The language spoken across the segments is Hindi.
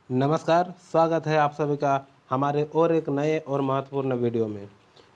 नमस्कार, स्वागत है आप सभी का हमारे और एक नए और महत्वपूर्ण वीडियो में।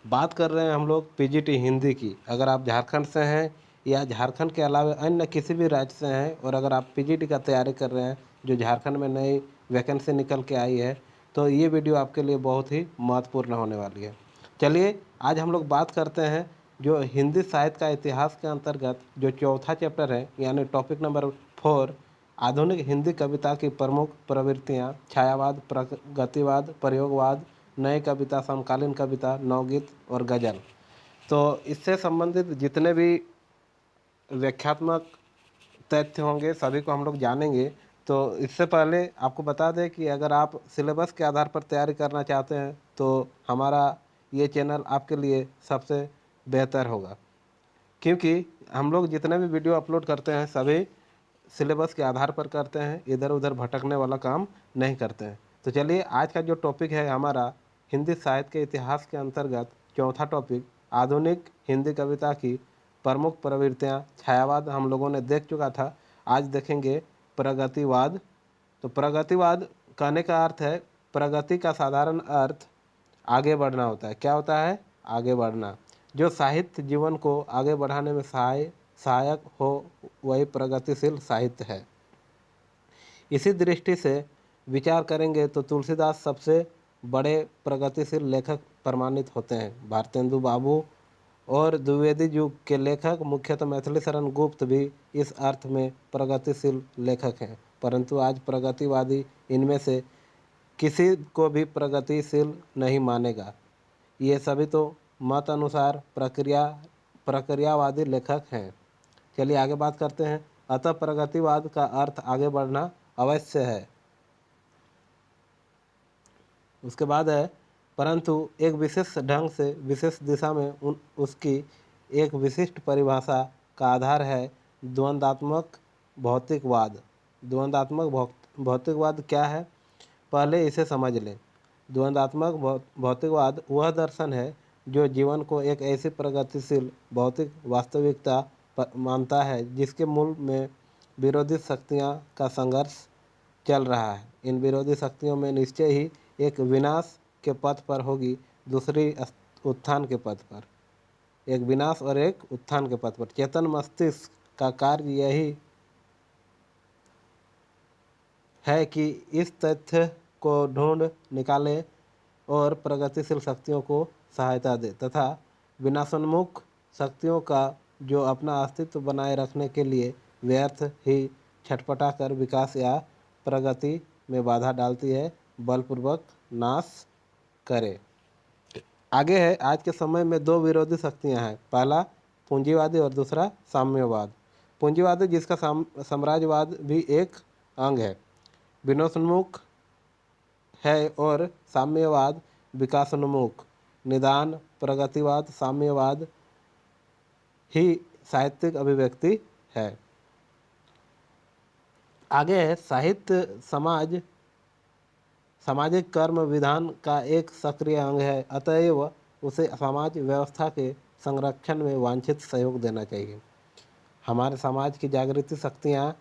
बात कर रहे हैं हम लोग पीजीटी हिंदी की। अगर आप झारखंड से हैं या झारखंड के अलावा अन्य किसी भी राज्य से हैं और अगर आप पीजीटी का तैयारी कर रहे हैं जो झारखंड में नई वैकेंसी निकल के आई है, तो ये वीडियो आपके लिए बहुत ही महत्वपूर्ण होने वाली है। चलिए आज हम लोग बात करते हैं जो हिंदी साहित्य का इतिहास के अंतर्गत जो चौथा चैप्टर है, यानी टॉपिक नंबर 4, आधुनिक हिंदी कविता की प्रमुख प्रवृत्तियाँ, छायावाद, प्रगतिवाद, प्रयोगवाद, नई कविता, समकालीन कविता, नवगीत और गज़ल। तो इससे संबंधित जितने भी व्याख्यात्मक तथ्य होंगे सभी को हम लोग जानेंगे। तो इससे पहले आपको बता दें कि अगर आप सिलेबस के आधार पर तैयारी करना चाहते हैं तो हमारा ये चैनल आपके लिए सबसे बेहतर होगा, क्योंकि हम लोग जितने भी वीडियो अपलोड करते हैं सभी सिलेबस के आधार पर करते हैं, इधर उधर भटकने वाला काम नहीं करते हैं। तो चलिए आज का जो टॉपिक है हमारा हिंदी साहित्य के इतिहास के अंतर्गत चौथा टॉपिक, आधुनिक हिंदी कविता की प्रमुख प्रवृत्तियाँ, छायावाद हम लोगों ने देख चुका था। आज देखेंगे प्रगतिवाद। तो प्रगतिवाद कहने का अर्थ है, प्रगति का साधारण अर्थ आगे बढ़ना होता है। क्या होता है? आगे बढ़ना। जो साहित्य जीवन को आगे बढ़ाने में सहायक हो वही प्रगतिशील साहित्य है। इसी दृष्टि से विचार करेंगे तो तुलसीदास सबसे बड़े प्रगतिशील लेखक प्रमाणित होते हैं। भारतेंदु बाबू और द्विवेदी युग के लेखक मुख्यतः मैथिली शरण गुप्त भी इस अर्थ में प्रगतिशील लेखक हैं, परंतु आज प्रगतिवादी इनमें से किसी को भी प्रगतिशील नहीं मानेगा। ये सभी तो मत अनुसार प्रक्रियावादी लेखक हैं। चलिए आगे बात करते हैं। अतः प्रगतिवाद का अर्थ आगे बढ़ना अवश्य है। उसके बाद है, परंतु एक विशेष ढंग से विशेष दिशा में उसकी एक विशिष्ट परिभाषा का आधार है द्वंद्वात्मक भौतिकवाद। द्वंद्वात्मक भौतिकवाद क्या है, पहले इसे समझ लें। द्वंद्वात्मक भौतिकवाद वह दर्शन है जो जीवन को एक ऐसी प्रगतिशील भौतिक वास्तविकता मानता है जिसके मूल में विरोधी शक्तियाँ का संघर्ष चल रहा है। इन विरोधी शक्तियों में निश्चय ही एक विनाश के पथ पर होगी, दूसरी उत्थान के पथ पर। एक विनाश और एक उत्थान के पथ पर। चेतन मस्तिष्क का कार्य यही है कि इस तथ्य को ढूंढ निकाले और प्रगतिशील शक्तियों को सहायता दे तथा विनाशोन्मुख शक्तियों का जो अपना अस्तित्व बनाए रखने के लिए व्यर्थ ही छटपटा कर विकास या प्रगति में बाधा डालती है, बलपूर्वक नाश करे। आगे है, आज के समय में दो विरोधी शक्तियां हैं। पहला पूंजीवादी और दूसरा साम्यवाद। पूंजीवादी जिसका साम्राज्यवाद भी एक अंग है, विनाशोन्मुख है, और साम्यवाद विकासोन्मुख। निदान प्रगतिवाद साम्यवाद ही साहित्यिक अभिव्यक्ति है। आगे है, साहित्य सामाजिक कर्म विधान का एक सक्रिय अंग है, अतएव उसे समाज व्यवस्था के संरक्षण में वांछित सहयोग देना चाहिए। हमारे समाज की जागृति शक्तियाँ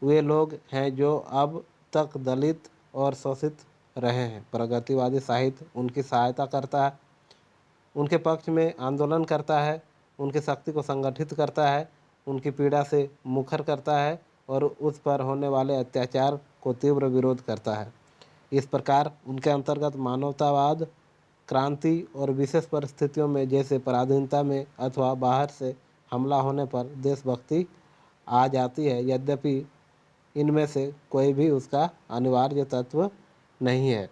वे लोग हैं जो अब तक दलित और शोषित रहे हैं। प्रगतिवादी साहित्य उनकी सहायता करता है, उनके पक्ष में आंदोलन करता है, उनकी शक्ति को संगठित करता है, उनकी पीड़ा से मुखर करता है और उस पर होने वाले अत्याचार को तीव्र विरोध करता है। इस प्रकार उनके अंतर्गत मानवतावाद, क्रांति और विशेष परिस्थितियों में जैसे पराधीनता में अथवा बाहर से हमला होने पर देशभक्ति आ जाती है, यद्यपि इनमें से कोई भी उसका अनिवार्य तत्व नहीं है।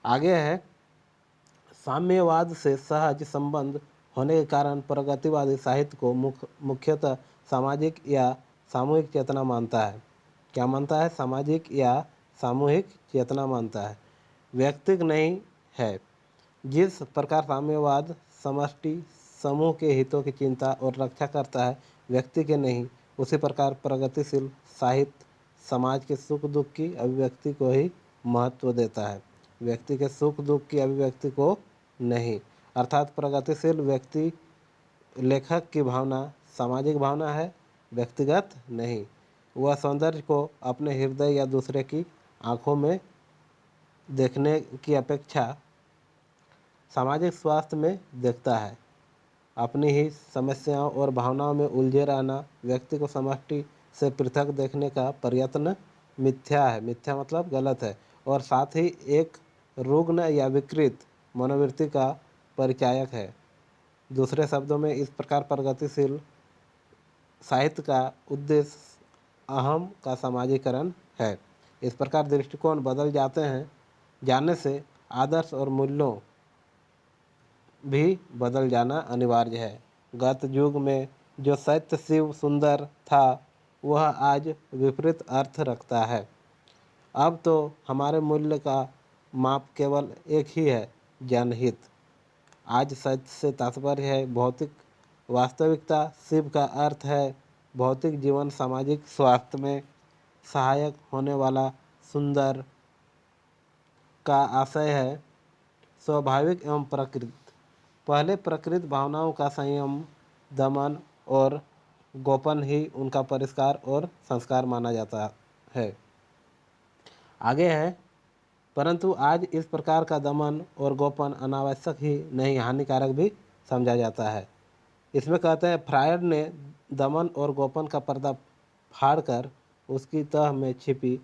आगे है, साम्यवाद से सहज संबंध होने के कारण प्रगतिवादी साहित्य को मुख्यतः सामाजिक या सामूहिक चेतना मानता है। क्या मानता है? सामाजिक या सामूहिक चेतना मानता है, व्यक्तिगत नहीं है। जिस प्रकार साम्यवाद समष्टि समूह के हितों की चिंता और रक्षा करता है, व्यक्ति के नहीं, उसी प्रकार प्रगतिशील साहित्य समाज के सुख दुख की अभिव्यक्ति को ही महत्व देता है, व्यक्ति के सुख दुख की अभिव्यक्ति को नहीं। अर्थात प्रगतिशील व्यक्ति लेखक की भावना सामाजिक भावना है, व्यक्तिगत नहीं। वह सौंदर्य को अपने हृदय या दूसरे की आँखों में देखने की अपेक्षा सामाजिक स्वास्थ्य में देखता है। अपनी ही समस्याओं और भावनाओं में उलझे रहना व्यक्ति को समष्टि से पृथक देखने का प्रयत्न मिथ्या है। मिथ्या मतलब गलत है, और साथ ही एक रुग्ण या विकृत मनोवृत्ति का परिचायक है। दूसरे शब्दों में इस प्रकार प्रगतिशील साहित्य का उद्देश्य अहम का समाजीकरण है। इस प्रकार दृष्टिकोण बदल जाते हैं जाने से आदर्श और मूल्यों भी बदल जाना अनिवार्य है। गत युग में जो सत्य शिव सुंदर था वह आज विपरीत अर्थ रखता है। अब तो हमारे मूल्य का माप केवल एक ही है, जनहित। आज सत्य से तात्पर्य है भौतिक वास्तविकता, शिव का अर्थ है भौतिक जीवन, सामाजिक स्वास्थ्य में सहायक होने वाला सुंदर का आशय है स्वाभाविक एवं प्रकृत। पहले प्रकृत भावनाओं का संयम, दमन और गोपन ही उनका परिष्कार और संस्कार माना जाता है। आगे है, परंतु आज इस प्रकार का दमन और गोपन अनावश्यक ही नहीं, हानिकारक भी समझा जाता है। इसमें कहते हैं फ्रायड ने दमन और गोपन का पर्दा फाड़कर उसकी तह में छिपी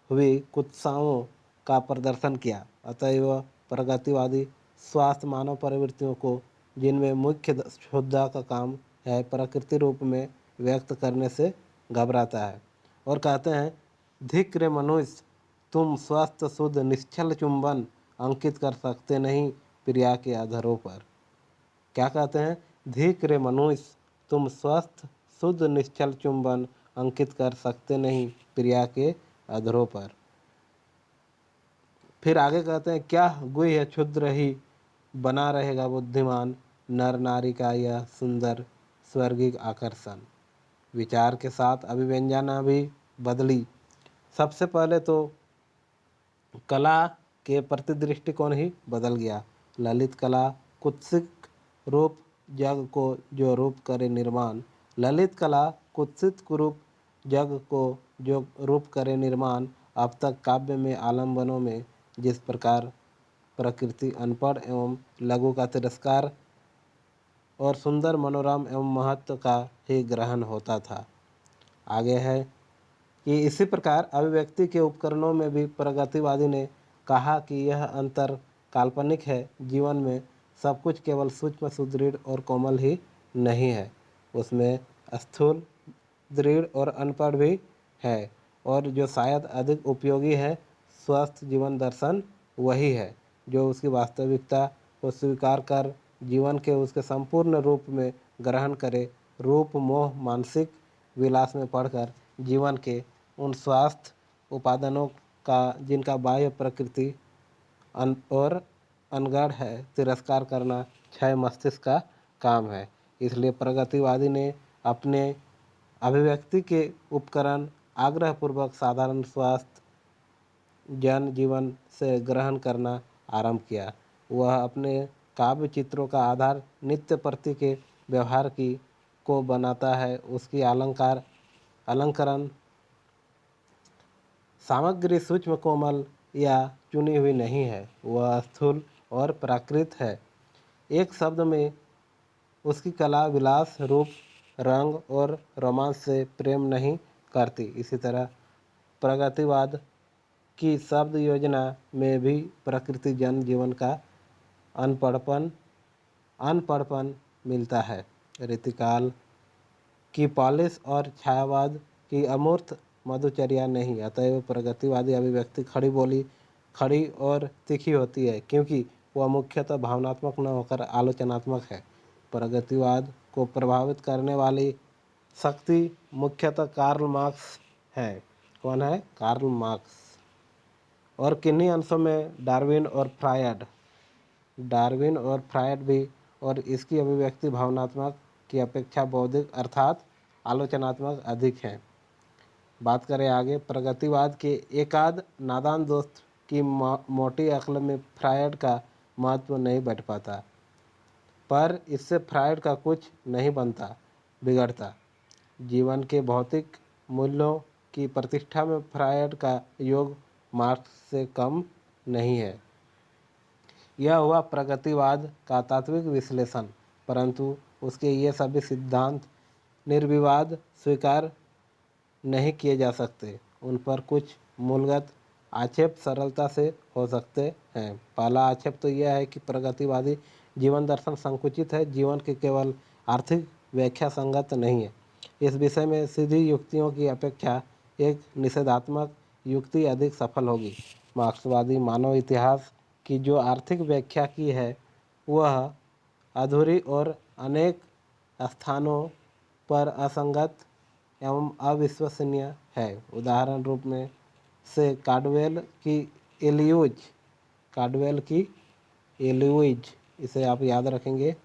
हुई कुत्साओं का प्रदर्शन किया। अतएव प्रगतिवादी स्वास्थ्य मानव प्रवृत्तियों को, जिनमें मुख्य शुद्धा का काम है, प्रकृति रूप में व्यक्त करने से घबराता है और कहते हैं धिक् रे मनुष्य, तुम स्वस्थ शुद्ध निश्चल चुंबन अंकित कर सकते नहीं प्रिया के अधरों पर। क्या कहते हैं? धिक् रे मनुष्य, तुम स्वस्थ शुद्ध निश्चल चुंबन अंकित कर सकते नहीं प्रिया के अधरों पर। फिर आगे कहते हैं क्या गुह्य क्षुद्र ही बना रहेगा बुद्धिमान नर नारी का यह सुंदर स्वर्गिक आकर्षण। विचार के साथ अभिव्यंजना भी बदली। सबसे पहले तो कला के प्रति दृष्टिकोण ही बदल गया। ललित कला कुत्सित रूप जग को जो रूप करे निर्माण। ललित कला कुत्सित कुरूप जग को जो रूप करे निर्माण। अब तक काव्य में आलम्बनों में जिस प्रकार प्रकृति, अनपढ़ एवं लघु का तिरस्कार और सुंदर, मनोरम एवं महत्व का ही ग्रहण होता था। आगे है कि इसी प्रकार अभिव्यक्ति के उपकरणों में भी प्रगतिवादी ने कहा कि यह अंतर काल्पनिक है। जीवन में सब कुछ केवल सूक्ष्म, सुदृढ़ और कोमल ही नहीं है, उसमें स्थूल, दृढ़ और अनपढ़ भी है। और जो शायद अधिक उपयोगी है, स्वस्थ जीवन दर्शन वही है जो उसकी वास्तविकता को स्वीकार कर जीवन के उसके संपूर्ण रूप में ग्रहण करे। रूप मोह मानसिक विलास में पढ़कर जीवन के उन स्वास्थ्य उपादानों का जिनका बाह्य प्रकृति और अनगढ़ है, तिरस्कार करना क्षय मस्तिष्क का काम है। इसलिए प्रगतिवादी ने अपने अभिव्यक्ति के उपकरण आग्रहपूर्वक साधारण स्वास्थ्य जन जीवन से ग्रहण करना आरंभ किया। वह अपने काव्य चित्रों का आधार नित्य प्रति के व्यवहार की को बनाता है। उसकी अलंकरण सामग्री सूक्ष्म, कोमल या चुनी हुई नहीं है, वह स्थूल और प्राकृत है। एक शब्द में उसकी कला विलास, रूप, रंग और रोमांस से प्रेम नहीं करती। इसी तरह प्रगतिवाद की शब्द योजना में भी प्रकृति जन जीवन का अनपढ़पन मिलता है। रीतिकाल की पॉलिश और छायावाद की अमूर्त मधुचर्या नहीं। अतएव प्रगतिवादी अभिव्यक्ति खड़ी और तीखी होती है, क्योंकि वह मुख्यतः भावनात्मक न होकर आलोचनात्मक है। प्रगतिवाद को प्रभावित करने वाली शक्ति मुख्यतः कार्ल मार्क्स है। कौन है? Karl Marx. और किन्हीं अंशों में डार्विन और फ्रायड भी। और इसकी अभिव्यक्ति भावनात्मक की अपेक्षा बौद्धिक अर्थात आलोचनात्मक अधिक है। बात करें आगे, प्रगतिवाद के एकाध नादान दोस्त की मोटी अक्ल में फ्रायड का महत्व नहीं बैठ पाता, पर इससे फ्रायड का कुछ नहीं बनता बिगड़ता। जीवन के भौतिक मूल्यों की प्रतिष्ठा में फ्रायड का योग मार्क्स से कम नहीं है। यह हुआ प्रगतिवाद का तात्विक विश्लेषण, परंतु उसके ये सभी सिद्धांत निर्विवाद स्वीकार नहीं किए जा सकते। उन पर कुछ मूलगत आक्षेप सरलता से हो सकते हैं। पहला आक्षेप तो यह है कि प्रगतिवादी जीवन दर्शन संकुचित है, जीवन की केवल आर्थिक व्याख्या संगत नहीं है। इस विषय में सीधी युक्तियों की अपेक्षा एक निषेधात्मक युक्ति अधिक सफल होगी। मार्क्सवादी मानव इतिहास की जो आर्थिक व्याख्या की है वह अधूरी और अनेक स्थानों पर असंगत एवं अविश्वसनीय है। उदाहरण रूप में से कार्डवेल की एलियूज इसे आप याद रखेंगे,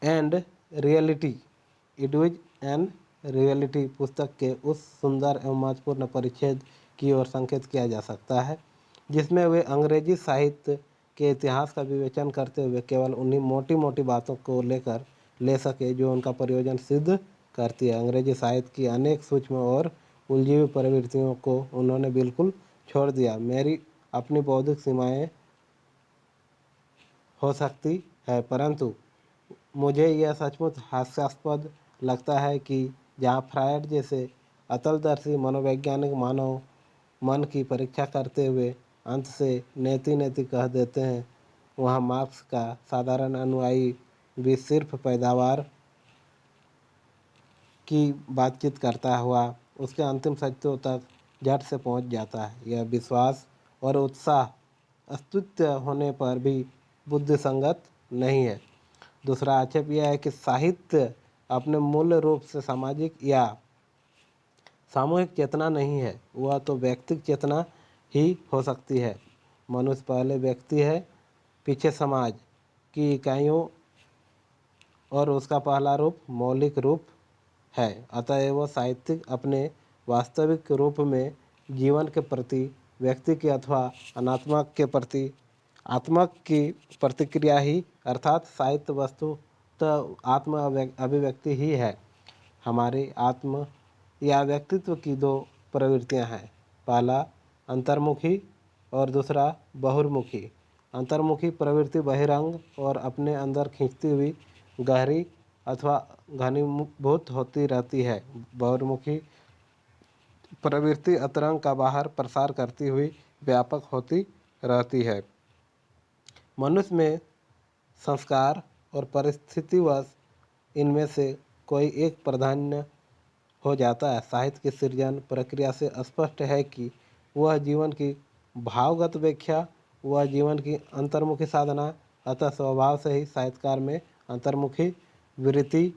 एंड रियलिटी इडविज एंड रियलिटी पुस्तक के उस सुंदर एवं महत्वपूर्ण परिच्छेद की ओर संकेत किया जा सकता है जिसमें वे अंग्रेजी साहित्य के इतिहास का विवेचन करते हुए केवल उन्हीं मोटी मोटी बातों को लेकर ले सके जो उनका प्रयोजन सिद्ध करती है। अंग्रेजी साहित्य की अनेक सूक्ष्म और उलझी हुई प्रवृत्तियों को उन्होंने बिल्कुल छोड़ दिया। मेरी अपनी बौद्धिक सीमाएं हो सकती है, परंतु मुझे यह सचमुच हास्यास्पद लगता है कि जहाँ फ्रायड जैसे अतलदर्शी मनोवैज्ञानिक मानव मन की परीक्षा करते हुए अंत से नेति नेति कह देते हैं, वहाँ मार्क्स का साधारण अनुयायी भी सिर्फ पैदावार की बातचीत करता हुआ उसके अंतिम सत्यों तक झट से पहुँच जाता है। यह विश्वास और उत्साह अस्तित्व होने पर भी बुद्धिसंगत नहीं है। दूसरा आक्षेप यह है कि साहित्य अपने मूल रूप से सामाजिक या सामूहिक चेतना नहीं है, वह तो व्यक्तिक चेतना ही हो सकती है। मनुष्य पहले व्यक्ति है, पीछे समाज की इकाइयों और उसका पहला रूप मौलिक रूप है। अतएव साहित्यिक अपने वास्तविक रूप में जीवन के प्रति, व्यक्ति के अथवा अनात्मक के प्रति आत्मक की प्रतिक्रिया ही, अर्थात साहित्य वस्तु तो आत्म अभिव्यक्ति ही है। हमारी आत्म या व्यक्तित्व की दो प्रवृत्तियां हैं, पहला अंतर्मुखी और दूसरा बहिर्मुखी। अंतर्मुखी प्रवृत्ति बहिरंग और अपने अंदर खींचती हुई गहरी अथवा घनीभूत होती रहती है। बहिर्मुखी प्रवृत्ति अंतरंग का बाहर प्रसार करती हुई व्यापक होती रहती है। मनुष्य में संस्कार और परिस्थितिवश इनमें से कोई एक प्राधान्य हो जाता है। साहित्य की सृजन प्रक्रिया से स्पष्ट है कि वह जीवन की भावगत व्याख्या, वह जीवन की अंतर्मुखी साधना, अतः स्वभाव से ही साहित्यकार में अंतर्मुखी वृत्ति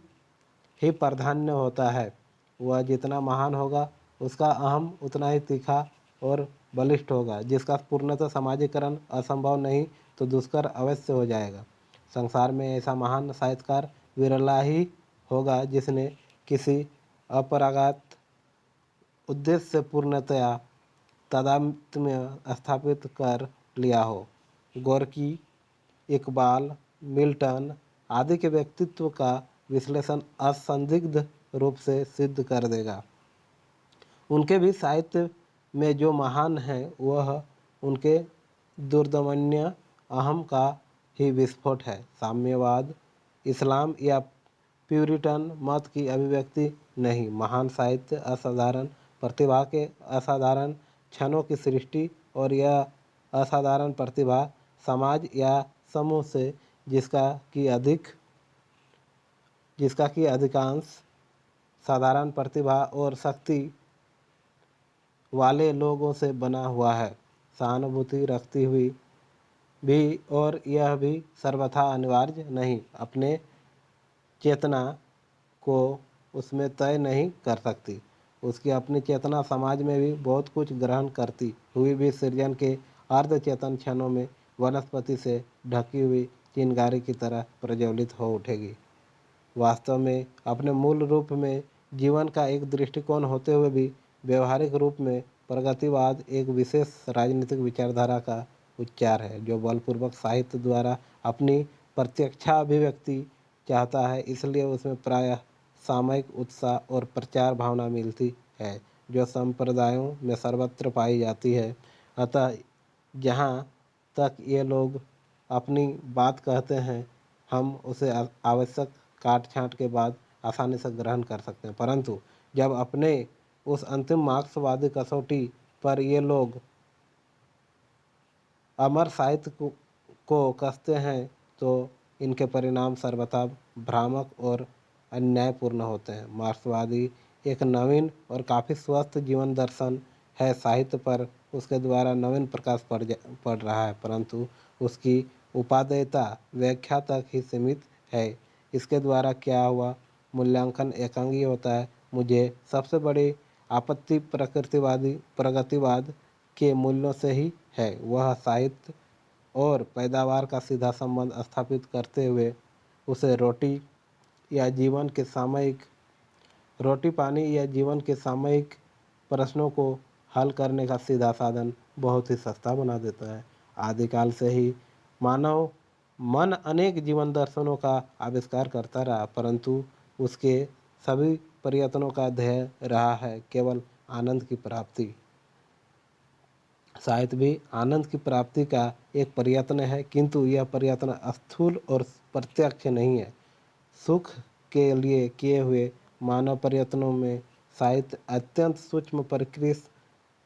ही प्राधान्य होता है। वह जितना महान होगा उसका अहम उतना ही तीखा और बलिष्ठ होगा। जिसका पूर्णतः समाजीकरण असंभव नहीं तो दुष्कर अवश्य हो जाएगा। संसार में ऐसा महान साहित्यकार विरला ही होगा जिसने किसी अपरागत उद्देश्य से पूर्णतया तादात्म्य स्थापित कर लिया हो। गोर्की, इकबाल, मिल्टन आदि के व्यक्तित्व का विश्लेषण असंदिग्ध रूप से सिद्ध कर देगा। उनके भी साहित्य में जो महान है वह उनके दुर्दमनीय अहम का ही विस्फोट है। साम्यवाद, इस्लाम या प्यूरिटन मत की अभिव्यक्ति नहीं। महान साहित्य असाधारण प्रतिभा के असाधारण क्षणों की सृष्टि, और यह असाधारण प्रतिभा समाज या समूह से जिसका कि अधिकांश साधारण प्रतिभा और शक्ति वाले लोगों से बना हुआ है। सहानुभूति रखती हुई भी, और यह भी सर्वथा अनिवार्य नहीं, अपने चेतना को उसमें तय नहीं कर सकती। उसकी अपनी चेतना समाज में भी बहुत कुछ ग्रहण करती हुई भी सृजन के अर्धचेतन क्षणों में वनस्पति से ढकी हुई चिंगारी की तरह प्रज्वलित हो उठेगी। वास्तव में अपने मूल रूप में जीवन का एक दृष्टिकोण होते हुए भी व्यवहारिक रूप में प्रगतिवाद एक विशेष राजनीतिक विचारधारा का उच्चार है, जो बलपूर्वक साहित्य द्वारा अपनी प्रत्यक्षाभिव्यक्ति चाहता है। इसलिए उसमें प्रायः सामयिक उत्साह और प्रचार भावना मिलती है जो संप्रदायों में सर्वत्र पाई जाती है। अतः जहाँ तक ये लोग अपनी बात कहते हैं हम उसे आवश्यक काट छाँट के बाद आसानी से ग्रहण कर सकते हैं, परंतु जब अपने उस अंतिम मार्क्सवादी कसौटी पर ये लोग अमर साहित्य को कसते हैं तो इनके परिणाम सर्वथा भ्रामक और अन्यायपूर्ण होते हैं। मार्क्सवादी एक नवीन और काफ़ी स्वस्थ जीवन दर्शन है। साहित्य पर उसके द्वारा नवीन प्रकाश पड़ रहा है, परंतु उसकी उपादेयता व्याख्या तक ही सीमित है। इसके द्वारा क्या हुआ, मूल्यांकन एकांगी होता है। मुझे सबसे बड़ी आपत्ति प्रगतिवाद के मूल्यों से ही है। वह साहित्य और पैदावार का सीधा संबंध स्थापित करते हुए उसे रोटी पानी या जीवन के सामयिक प्रश्नों को हल करने का सीधा साधन बहुत ही सस्ता बना देता है। आदिकाल से ही मानव मन अनेक जीवन दर्शनों का आविष्कार करता रहा, परंतु उसके सभी प्रयत्नों का ध्येय रहा है केवल आनंद की प्राप्ति। साहित्य भी आनंद की प्राप्ति का एक प्रयत्न है, किंतु यह प्रयत्न स्थूल और प्रत्यक्ष नहीं है। सुख के लिए किए हुए मानव प्रयत्नों में साहित्य अत्यंत सूक्ष्म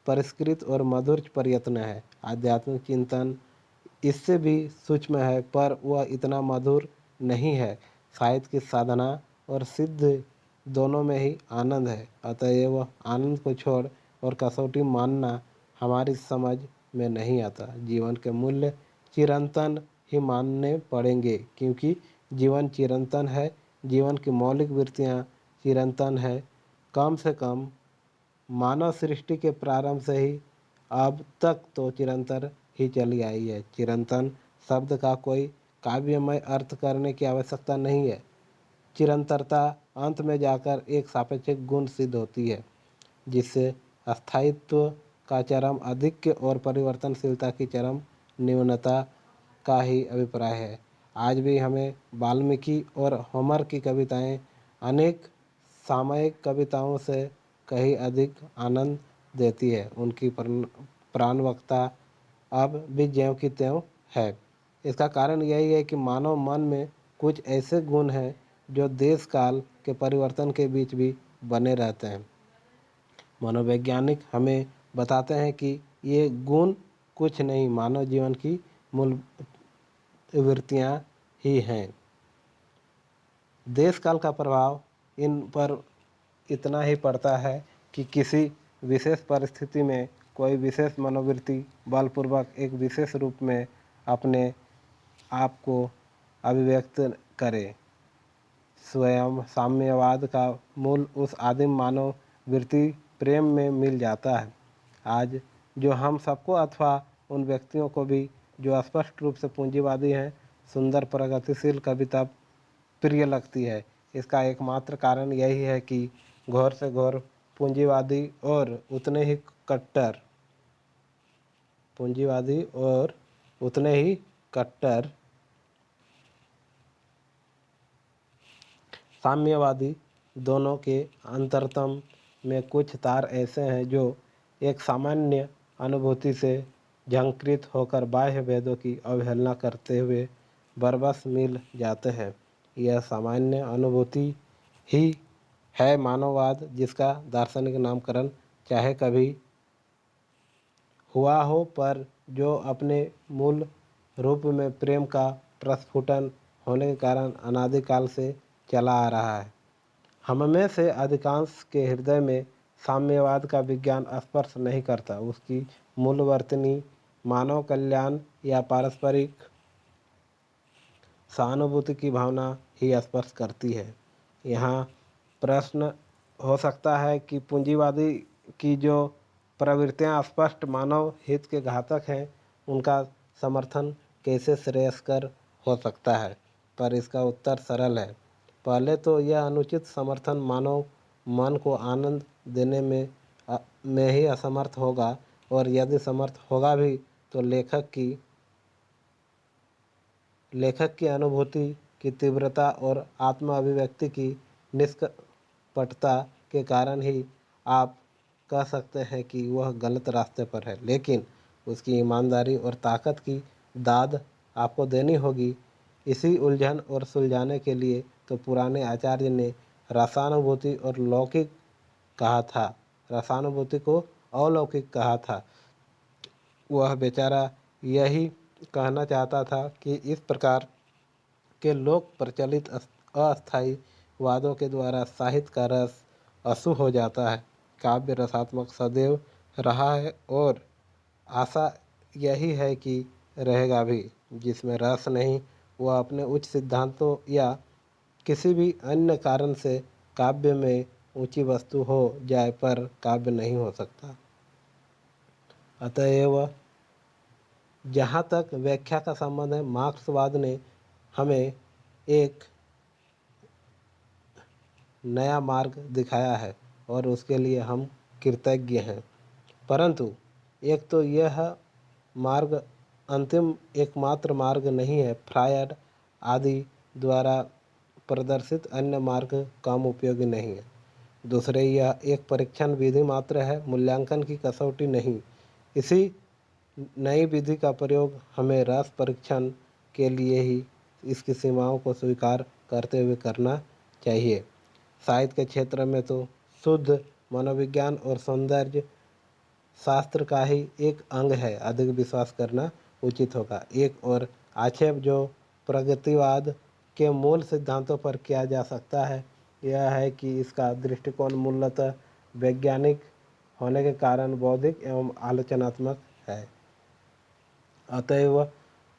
परिष्कृत और मधुर प्रयत्न है। आध्यात्मिक चिंतन इससे भी सूक्ष्म है, पर वह इतना मधुर नहीं है। साहित्य की साधना और सिद्ध दोनों में ही आनंद है, अतएव आनंद को छोड़ और कसौटी मानना हमारी समझ में नहीं आता। जीवन के मूल्य चिरंतन ही मानने पड़ेंगे, क्योंकि जीवन चिरंतन है। जीवन की मौलिक वृत्तियाँ चिरंतन है। कम से कम मानव सृष्टि के प्रारंभ से ही अब तक तो चिरंतन ही चली आई है। चिरंतन शब्द का कोई काव्यमय अर्थ करने की आवश्यकता नहीं है। चिरंतरता अंत में जाकर एक सापेक्षिक गुण सिद्ध होती है, जिससे स्थायित्व का चरम आधिक्य और परिवर्तनशीलता की चरम न्यूनता का ही अभिप्राय है। आज भी हमें वाल्मीकि और होमर की कविताएं अनेक सामयिक कविताओं से कहीं अधिक आनंद देती है। उनकी प्राणवकता अब भी ज्यों की त्यों है। इसका कारण यही है कि मानव मन में कुछ ऐसे गुण हैं जो देश काल के परिवर्तन के बीच भी बने रहते हैं। मनोवैज्ञानिक हमें बताते हैं कि ये गुण कुछ नहीं, मानव जीवन की मूल वृत्तियाँ ही हैं। देश काल का प्रभाव इन पर इतना ही पड़ता है कि किसी विशेष परिस्थिति में कोई विशेष मनोवृत्ति बलपूर्वक एक विशेष रूप में अपने आप को अभिव्यक्त करे। स्वयं साम्यवाद का मूल उस आदिम मानव वृत्ति प्रेम में मिल जाता है। आज जो हम सबको अथवा उन व्यक्तियों को भी जो स्पष्ट रूप से पूंजीवादी हैं, सुंदर प्रगतिशील कविता प्रिय लगती है। इसका एकमात्र कारण यही है कि घोर से घोर पूंजीवादी और उतने ही कट्टर साम्यवादी दोनों के अंतरतम में कुछ तार ऐसे हैं जो एक सामान्य अनुभूति से झंकृत होकर बाह्य भेदों की अवहेलना करते हुए बरबस मिल जाते हैं। यह सामान्य अनुभूति ही है मानववाद, जिसका दार्शनिक नामकरण चाहे कभी हुआ हो, पर जो अपने मूल रूप में प्रेम का प्रस्फुटन होने के कारण अनादिकाल से चला आ रहा है। हममें से अधिकांश के हृदय में साम्यवाद का विज्ञान स्पर्श नहीं करता। उसकी मूलवर्तनी मानव कल्याण या पारस्परिक सहानुभूति की भावना ही स्पर्श करती है। यहाँ प्रश्न हो सकता है कि पूंजीवादी की जो प्रवृत्तियाँ स्पष्ट मानव हित के घातक हैं, उनका समर्थन कैसे श्रेयस्कर हो सकता है, पर इसका उत्तर सरल है। पहले तो यह अनुचित समर्थन मानव मन को आनंद देने में ही असमर्थ होगा, और यदि समर्थ होगा भी तो लेखक की अनुभूति की तीव्रता और आत्म अभिव्यक्ति की निष्कपटता के कारण ही आप कह सकते हैं कि वह गलत रास्ते पर है, लेकिन उसकी ईमानदारी और ताकत की दाद आपको देनी होगी। इसी उलझन और सुलझाने के लिए तो पुराने आचार्य ने रसानुभूति और लौकिक कहा था, रसानुभूति को अलौकिक कहा था। वह बेचारा यही कहना चाहता था कि इस प्रकार के लोक प्रचलित अस्थायी वादों के द्वारा साहित्य का रस अशुभ हो जाता है। काव्य रसात्मक सदैव रहा है और आशा यही है कि रहेगा भी। जिसमें रस नहीं, वह अपने उच्च सिद्धांतों या किसी भी अन्य कारण से काव्य में ऊंची वस्तु हो जाए पर काव्य नहीं हो सकता। अतएव जहाँ तक व्याख्या का संबंध है, मार्क्सवाद ने हमें एक नया मार्ग दिखाया है और उसके लिए हम कृतज्ञ हैं। परंतु एक तो यह मार्ग अंतिम एकमात्र मार्ग नहीं है। फ्रायड आदि द्वारा प्रदर्शित अन्य मार्ग कम उपयोगी नहीं है। दूसरे, यह एक परीक्षण विधि मात्र है, मूल्यांकन की कसौटी नहीं। इसी नई विधि का प्रयोग हमें रस परीक्षण के लिए ही इसकी सीमाओं को स्वीकार करते हुए करना चाहिए। साहित्य के क्षेत्र में तो शुद्ध मनोविज्ञान और सौंदर्य शास्त्र का ही एक अंग है, अधिक विश्वास करना उचित होगा। एक और आक्षेप जो प्रगतिवाद के मूल सिद्धांतों पर किया जा सकता है, यह है कि इसका दृष्टिकोण मूलतः वैज्ञानिक होने के कारण बौद्धिक एवं आलोचनात्मक है। अतएव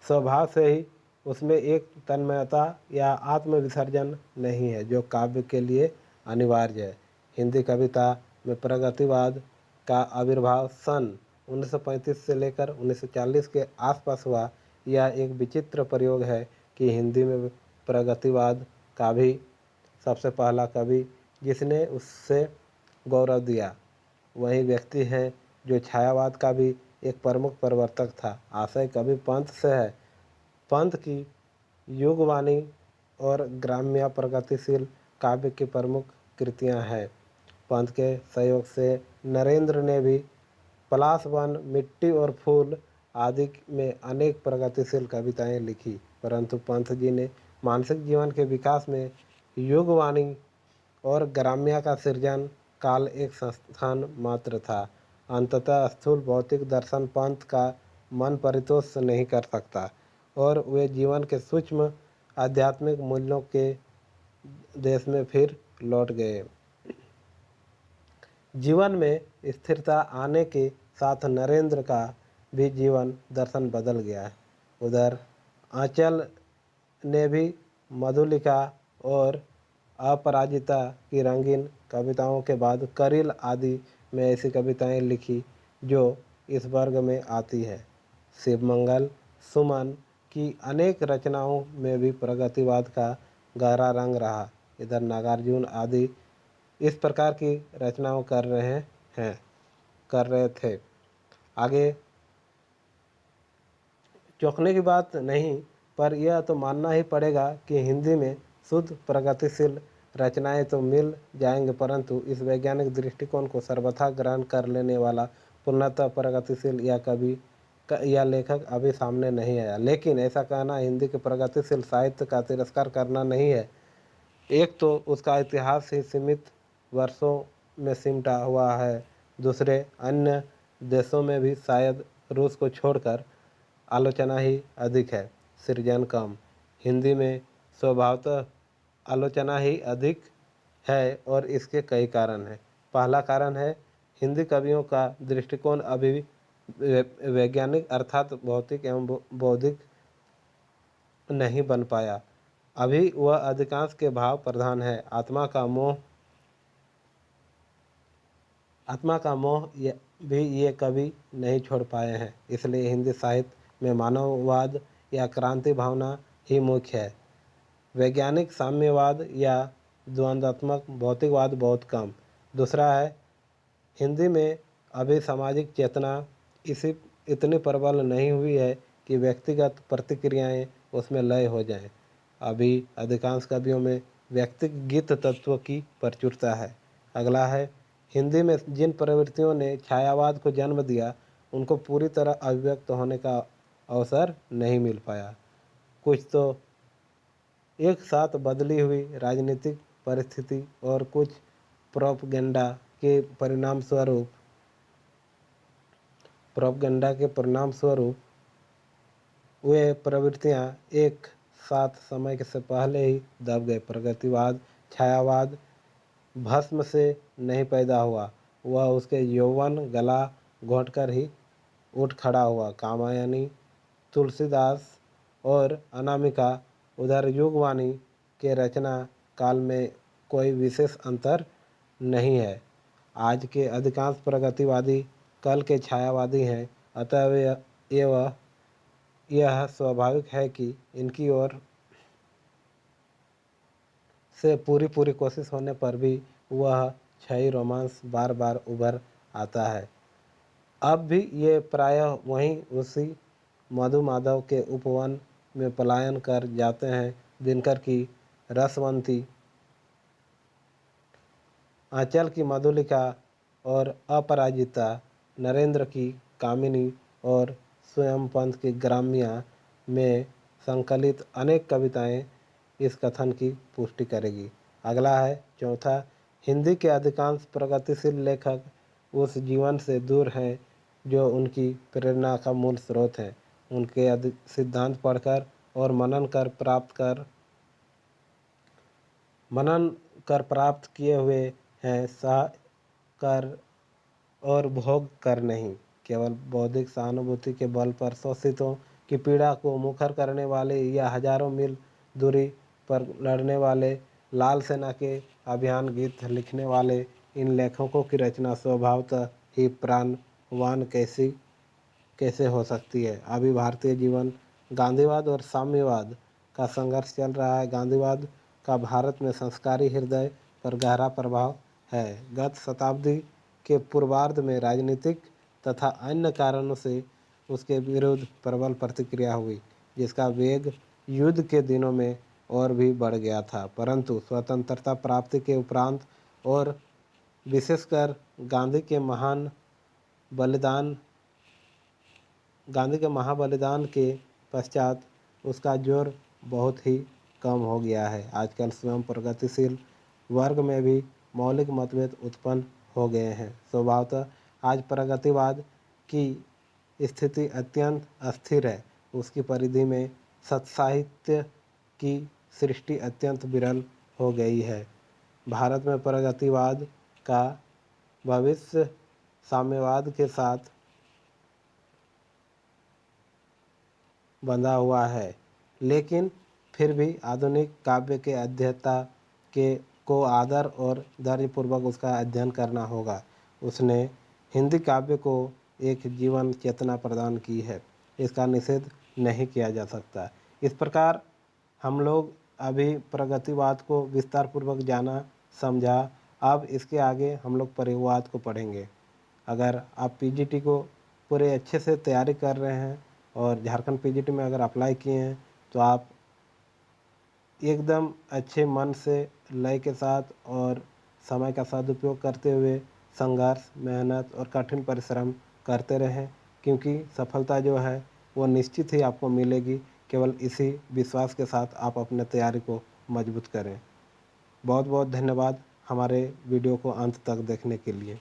स्वभाव से ही उसमें एक तन्मयता या आत्मविसर्जन नहीं है जो काव्य के लिए अनिवार्य है। हिंदी कविता में प्रगतिवाद का आविर्भाव सन 1935 से लेकर 1940 के आसपास हुआ। यह एक विचित्र प्रयोग है कि हिंदी में प्रगतिवाद का भी सबसे पहला कवि जिसने उससे गौरव दिया वही व्यक्ति है जो छायावाद का भी एक प्रमुख प्रवर्तक था। आशय कवि पंत से है। पंत की युगवाणी और ग्राम्य प्रगतिशील काव्य की प्रमुख कृतियां हैं। पंत के सहयोग से नरेंद्र ने भी पलाश वन, मिट्टी और फूल आदि में अनेक प्रगतिशील कविताएं लिखी, परंतु पंत जी ने मानसिक जीवन के विकास में युगवाणी और ग्राम्य का सृजन काल एक संस्थान मात्र था। अंततः स्थूल भौतिक दर्शन पंत का मन परितोष नहीं कर सकता और वे जीवन के सूक्ष्म आध्यात्मिक मूल्यों के देश में फिर लौट गए। जीवन में स्थिरता आने के साथ नरेंद्र का भी जीवन दर्शन बदल गया है। उधर आंचल ने भी मधुलिका और अपराजिता की रंगीन कविताओं के बाद करिल आदि में ऐसी कविताएं लिखी जो इस वर्ग में आती है। शिवमंगल, सुमन की अनेक रचनाओं में भी प्रगतिवाद का गहरा रंग रहा। इधर नागार्जुन आदि इस प्रकार की रचनाओं कर रहे थे। आगे चौंकने की बात नहीं, पर यह तो मानना ही पड़ेगा कि हिंदी में शुद्ध प्रगतिशील रचनाएं तो मिल जाएंगे, परंतु इस वैज्ञानिक दृष्टिकोण को सर्वथा ग्रहण कर लेने वाला पूर्णतः प्रगतिशील या कवि या लेखक अभी सामने नहीं आया। लेकिन ऐसा कहना हिंदी के प्रगतिशील साहित्य का तिरस्कार करना नहीं है। एक तो उसका इतिहास ही सीमित वर्षों में सिमटा हुआ है, दूसरे अन्य देशों में भी शायद रूस को छोड़कर आलोचना ही अधिक है, सृजन कम। हिंदी में स्वभावतः आलोचना ही अधिक है और इसके कई कारण हैं। पहला कारण है हिंदी कवियों का दृष्टिकोण अभी वैज्ञानिक अर्थात भौतिक एवं बौद्धिक नहीं बन पाया। अभी वह अधिकांश के भाव प्रधान है। आत्मा का मोह भी ये कवि नहीं छोड़ पाए हैं। इसलिए हिंदी साहित्य में मानववाद या क्रांति भावना ही मुख्य है। वैज्ञानिक साम्यवाद या द्वंद्वात्मक भौतिकवाद बहुत कम। दूसरा है हिंदी में अभी सामाजिक चेतना इतनी प्रबल नहीं हुई है कि व्यक्तिगत प्रतिक्रियाएं उसमें लय हो जाएं। अभी अधिकांश कवियों में व्यक्तिगत तत्व की प्रचुरता है। अगला है हिंदी में जिन प्रवृत्तियों ने छायावाद को जन्म दिया उनको पूरी तरह अभिव्यक्त होने का अवसर नहीं मिल पाया। कुछ तो एक साथ बदली हुई राजनीतिक परिस्थिति और कुछ प्रोपगेंडा के परिणाम स्वरूप वे प्रवृत्तियां एक साथ समय से पहले ही दब गए। प्रगतिवाद छायावाद भस्म से नहीं पैदा हुआ, वह उसके यौवन गला घोंटकर ही उठ खड़ा हुआ। कामायनी, तुलसीदास और अनामिका उधर युगवाणी के रचना काल में कोई विशेष अंतर नहीं है। आज के अधिकांश प्रगतिवादी कल के छायावादी हैं, अतः यह स्वाभाविक है कि इनकी ओर से पूरी कोशिश होने पर भी वह क्षयी रोमांस बार बार उभर आता है। अब भी ये प्रायः वहीं उसी मधु माधव के उपवन में पलायन कर जाते हैं। दिनकर की रसवंती, आंचल की मधुलिका और अपराजिता, नरेंद्र की कामिनी और स्वयं पंत की ग्राम्या में संकलित अनेक कविताएं इस कथन की पुष्टि करेगी। अगला है चौथा, हिंदी के अधिकांश प्रगतिशील लेखक उस जीवन से दूर हैं जो उनकी प्रेरणा का मूल स्रोत है। उनके सिद्धांत पढ़कर और मनन कर प्राप्त किए हुए हैं, सह कर और भोग कर नहीं। केवल बौद्धिक सहानुभूति के बल पर शोषितों की पीड़ा को मुखर करने वाले या हजारों मील दूरी पर लड़ने वाले, लाल सेना के अभियान गीत लिखने वाले इन लेखकों की रचना स्वभावतः ही प्राणवान कैसे हो सकती है। अभी भारतीय जीवन गांधीवाद और साम्यवाद का संघर्ष चल रहा है। गांधीवाद का भारत में संस्कारी हृदय पर गहरा प्रभाव है। गत शताब्दी के पूर्वार्ध में राजनीतिक तथा अन्य कारणों से उसके विरुद्ध प्रबल प्रतिक्रिया हुई, जिसका वेग युद्ध के दिनों में और भी बढ़ गया था। परंतु स्वतंत्रता प्राप्ति के उपरांत और विशेषकर गांधी के महाबलिदान के पश्चात उसका जोर बहुत ही कम हो गया है। आजकल स्वयं प्रगतिशील वर्ग में भी मौलिक मतभेद उत्पन्न हो गए हैं। स्वभावतः आज प्रगतिवाद की स्थिति अत्यंत अस्थिर है। उसकी परिधि में सत्साहित्य की सृष्टि अत्यंत विरल हो गई है। भारत में प्रगतिवाद का भविष्य साम्यवाद के साथ बंधा हुआ है, लेकिन फिर भी आधुनिक काव्य के अध्येता को आदर और धैर्यपूर्वक उसका अध्ययन करना होगा। उसने हिंदी काव्य को एक जीवन चेतना प्रदान की है, इसका निषेध नहीं किया जा सकता। इस प्रकार हम लोग अभी प्रगतिवाद को विस्तार पूर्वक जाना समझा। अब इसके आगे हम लोग परिवाद को पढ़ेंगे। अगर आप पीजीटी को पूरे अच्छे से तैयारी कर रहे हैं और झारखंड पीजीटी में अगर अप्लाई किए हैं तो आप एकदम अच्छे मन से, लय के साथ और समय का सदुपयोग करते हुए संघर्ष, मेहनत और कठिन परिश्रम करते रहें, क्योंकि सफलता जो है वो निश्चित ही आपको मिलेगी। केवल इसी विश्वास के साथ आप अपने तैयारी को मजबूत करें। बहुत बहुत धन्यवाद हमारे वीडियो को अंत तक देखने के लिए।